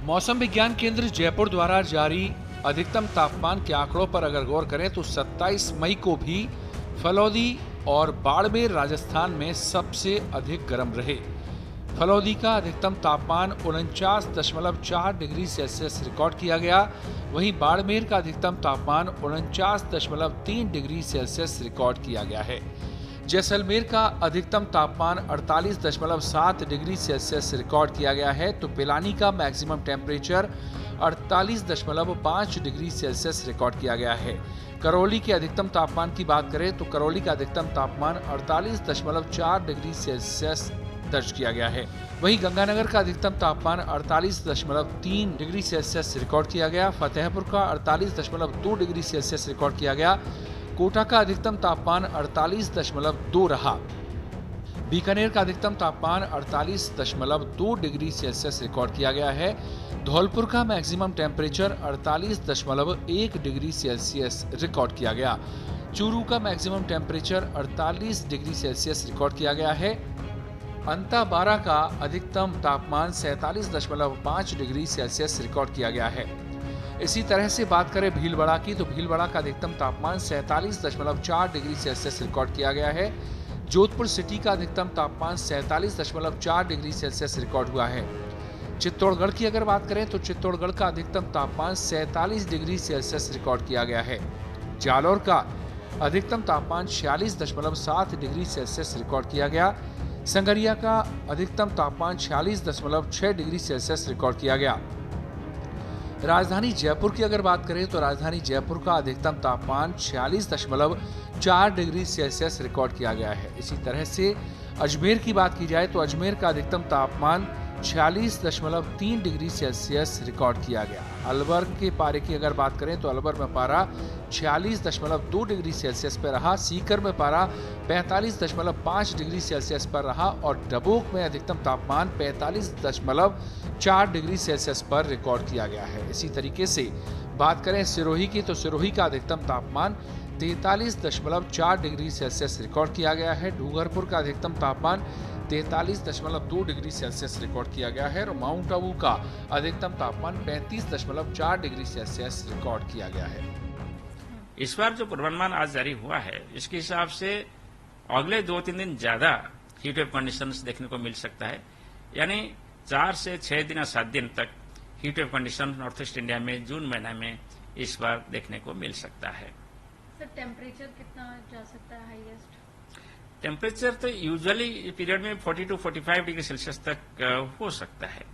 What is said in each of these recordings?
मौसम विज्ञान केंद्र जयपुर द्वारा जारी अधिकतम तापमान के आंकड़ों पर अगर गौर करें तो 27 मई को भी फलौदी और बाड़मेर राजस्थान में सबसे अधिक गर्म रहे। फलौदी का अधिकतम तापमान 49.4 डिग्री सेल्सियस रिकॉर्ड किया गया। वहीं बाड़मेर का अधिकतम तापमान 49.3 डिग्री सेल्सियस रिकॉर्ड किया गया है। जैसलमेर का अधिकतम तापमान 48.7 डिग्री सेल्सियस रिकॉर्ड किया गया है, तो पिलानी का maximum temperature 48.5 degree Celsius record किया गया है। करौली के अधिकतम तापमान की बात करें तो करौली का अधिकतम तापमान 48.4 डिग्री सेल्सियस दर्ज किया गया है। वहीं गंगानगर का अधिकतम तापमान 48.3 डिग्री सेल्सियस रिकॉर्ड किया गया। फतेहपुर का 48.2 डिग्री सेल्सियस रिकॉर्ड किया गया। कोटा का अधिकतम तापमान 48.2 रहा। बीकानेर का अधिकतम तापमान 48.2 डिग्री सेल्सियस रिकॉर्ड किया गया है। धौलपुर का maximum temperature 48.1 degree Celsius record किया गया। चूरू का maximum temperature 48 degree Celsius record किया गया है। अंताबारा का अधिकतम तापमान 47.5 डिग्री सेल्सियस रिकॉर्ड किया गया है। इसी तरह से बात करें भीलवाड़ा की, तो भीलवाड़ा का अधिकतम तापमान 47.4 डिग्री सेल्सियस रिकॉर्ड किया गया है। जोधपुर सिटी का अधिकतम तापमान 47.4 डिग्री सेल्सियस रिकॉर्ड हुआ है। चित्तौड़गढ़ की अगर बात करें तो चित्तौड़गढ़ का अधिकतम तापमान 47 डिग्री सेल्सियस रिकॉर्ड किया गया है। जालौर का अधिकतम तापमान 46.7 डिग्री सेल्सियस रिकॉर्ड किया गया। संगरिया का अधिकतम तापमान 46.6 डिग्री सेल्सियस रिकॉर्ड किया गया। राजधानी जयपुर की अगर बात करें तो राजधानी जयपुर का अधिकतम तापमान 46.4 डिग्री सेल्सियस रिकॉर्ड किया गया है। इसी तरह से अजमेर की बात की जाए तो अजमेर का अधिकतम तापमान 46.3 डिग्री सेल्सियस रिकॉर्ड किया गया। अलवर के पारे की अगर बात करें तो अलवर में पारा 46.2 डिग्री सेल्सियस पर रहा। सीकर में पारा 45.5 डिग्री सेल्सियस पर रहा और डबोक में अधिकतम तापमान 45.4 डिग्री सेल्सियस पर रिकॉर्ड किया गया है। इसी तरीके से बात करें सिरोही की, तो सिरोही का अधिकतम तापमान 43.4 डिग्री सेल्सियस रिकॉर्ड किया गया है। डूंगरपुर का अधिकतम तापमान 43.2 डिग्री सेल्सियस रिकॉर्ड किया गया है और माउंट आबू का अधिकतम तापमान 35.4 डिग्री सेल्सियस रिकॉर्ड किया गया है। इस बार जो पूर्वानुमान आज जारी हुआ है, इसके हिसाब से अगले 2-3 दिन ज्यादा हीट वेव कंडीशंस देखने को मिल सकता है। यानी 4 से 6 दिन या 7 दिन तक heat wave condition north east India में जून महीने में इस बार देखने को मिल सकता है। सर टेम्परेचर कितना जा सकता है हाईएस्ट? टेम्परेचर तो यूजुअली पीरियड में 40 to 45 डिग्री सेल्सियस तक हो सकता है,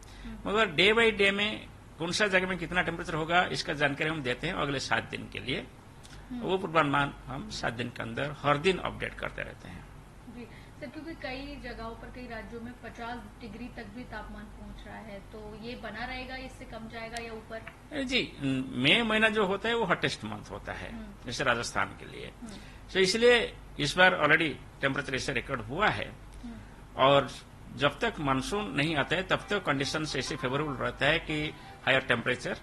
मगर डे बाय डे में कौन सा जगह में कितना टेम्परेचर होगा इसका जानकारी हम देते हैं अगले 7 दिन के लिए। वो पूर्वानुमान हम 7 दिन के अंदर हर दिन अपडेट करते रहते हैं। जी सर, क्योंकि कई जगहों पर कई राज्यों में 50 डिग्री तक भी तापमान पहुंच रहा है, तो ये बना रहेगा, इससे कम जाएगा या ऊपर? जी, मई महीना जो होता है वो हॉटेस्ट मंथ होता है जैसे राजस्थान के लिए, तो इसलिए इस बार ऑलरेडी टेम्परेचर ऐसे रिकॉर्ड हुआ है और जब तक मानसून नहीं आता है तब तक कंडीशन ऐसे फेवरेबल रहता है कि हायर टेम्परेचर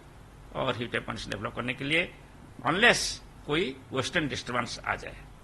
और हीट वेव कंडीशन डेवलप करने के लिए, अनलेस कोई वेस्टर्न डिस्टर्बेंस आ जाए।